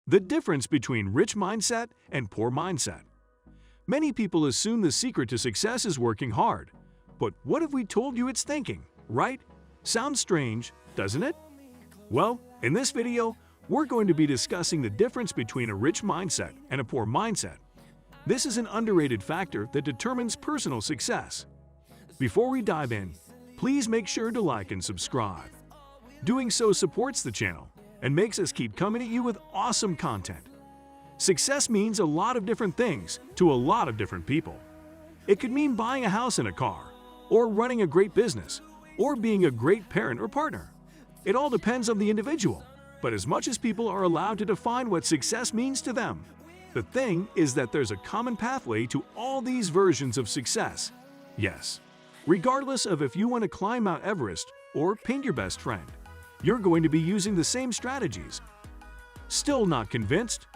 The difference between rich mindset and poor mindset. Many people assume the secret to success is working hard. But what if we told you it's thinking, right? Sounds strange, doesn't it? Well, in this video, we're going to be discussing the difference between a rich mindset and a poor mindset. This is an underrated factor that determines personal success. Before we dive in, please make sure to like and subscribe. Doing so supports the channel and makes us keep coming at you with awesome content. Success means a lot of different things to a lot of different people. It could mean buying a house and a car, or running a great business, or being a great parent or partner. It all depends on the individual, but as much as people are allowed to define what success means to them, the thing is that there's a common pathway to all these versions of success. Yes, regardless of if you want to climb Mount Everest or paint your best friend, you're going to be using the same strategies. Still not convinced?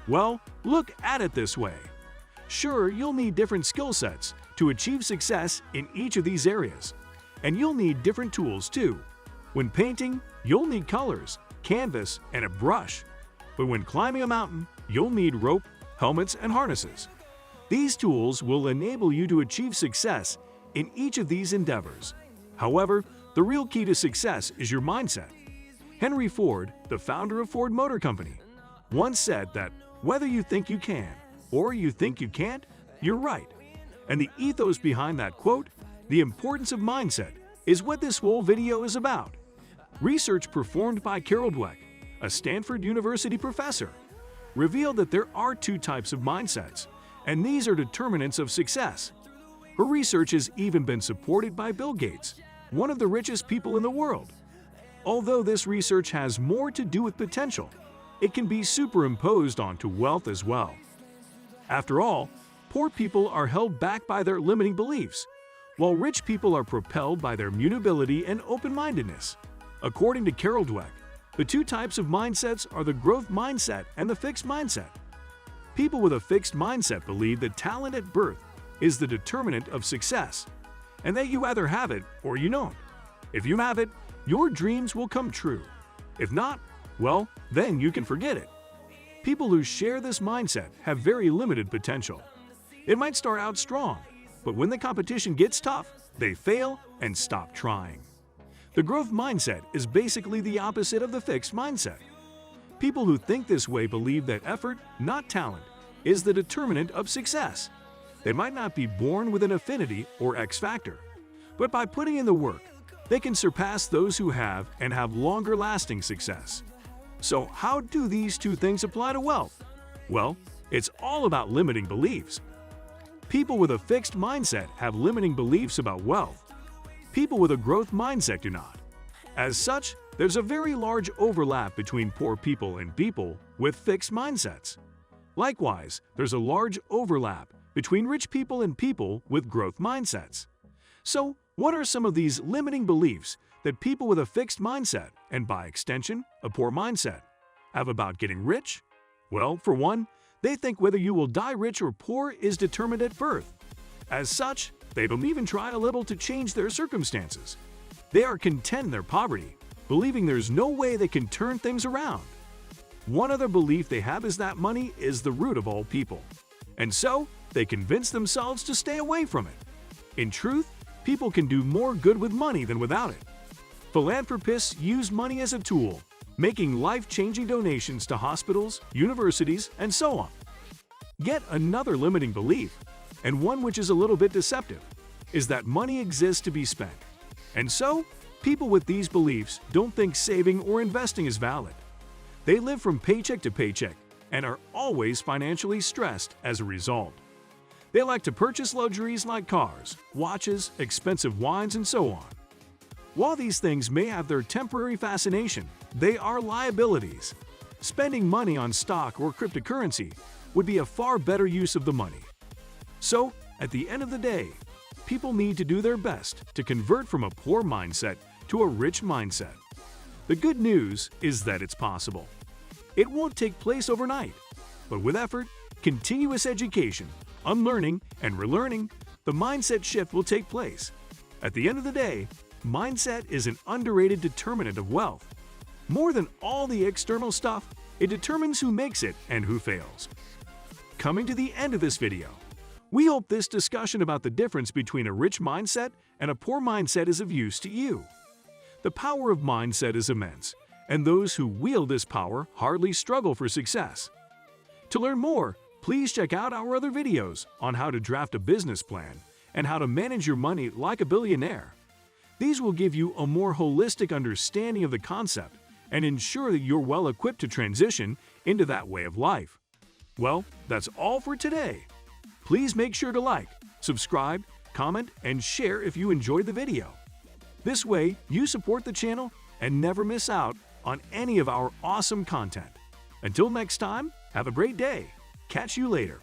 Well, look at it this way. Sure, you'll need different skill sets to achieve success in each of these areas. And you'll need different tools too. When painting, you'll need colors, canvas, and a brush. But when climbing a mountain, you'll need rope, helmets, and harnesses. These tools will enable you to achieve success in each of these endeavors. However, the real key to success is your mindset. Henry Ford, the founder of Ford Motor Company, once said that whether you think you can or you think you can't, you're right. And the ethos behind that quote, the importance of mindset, is what this whole video is about. Research performed by Carol Dweck, a Stanford University professor, revealed that there are two types of mindsets, and these are determinants of success. Her research has even been supported by Bill Gates, one of the richest people in the world. Although this research has more to do with potential, it can be superimposed onto wealth as well. After all, poor people are held back by their limiting beliefs, while rich people are propelled by their mutability and open-mindedness. According to Carol Dweck, the two types of mindsets are the growth mindset and the fixed mindset. People with a fixed mindset believe that talent at birth is the determinant of success, and that you either have it or you don't. If you have it, your dreams will come true. If not, well, then you can forget it. People who share this mindset have very limited potential. It might start out strong, but when the competition gets tough, they fail and stop trying. The growth mindset is basically the opposite of the fixed mindset. People who think this way believe that effort, not talent, is the determinant of success. They might not be born with an affinity or X factor, but by putting in the work, they can surpass those who have and have longer-lasting success. So how do these two things apply to wealth? Well, it's all about limiting beliefs. People with a fixed mindset have limiting beliefs about wealth. People with a growth mindset do not. As such, there's a very large overlap between poor people and people with fixed mindsets. Likewise, there's a large overlap between rich people and people with growth mindsets. So, what are some of these limiting beliefs that people with a fixed mindset, and by extension, a poor mindset, have about getting rich? Well, for one, they think whether you will die rich or poor is determined at birth. As such, they don't even try a little to change their circumstances. They are content in their poverty, believing there's no way they can turn things around. One other belief they have is that money is the root of all people, and so they convince themselves to stay away from it. In truth, people can do more good with money than without it. Philanthropists use money as a tool, making life-changing donations to hospitals, universities, and so on. Yet another limiting belief, and one which is a little bit deceptive, is that money exists to be spent. And so, people with these beliefs don't think saving or investing is valid. They live from paycheck to paycheck and are always financially stressed as a result. They like to purchase luxuries like cars, watches, expensive wines, and so on. While these things may have their temporary fascination, they are liabilities. Spending money on stock or cryptocurrency would be a far better use of the money. So, at the end of the day, people need to do their best to convert from a poor mindset to a rich mindset. The good news is that it's possible. It won't take place overnight, but with effort, continuous education, unlearning, and relearning, the mindset shift will take place. At the end of the day, mindset is an underrated determinant of wealth. More than all the external stuff, It determines who makes it and who fails. Coming to the end of this video, we hope this discussion about the difference between a rich mindset and a poor mindset is of use to you. The power of mindset is immense, and those who wield this power hardly struggle for success. To learn more, please check out our other videos on how to draft a business plan and how to manage your money like a billionaire. These will give you a more holistic understanding of the concept and ensure that you're well equipped to transition into that way of life. Well, that's all for today. Please make sure to like, subscribe, comment, and share if you enjoyed the video. This way, you support the channel and never miss out on any of our awesome content. Until next time, have a great day. Catch you later.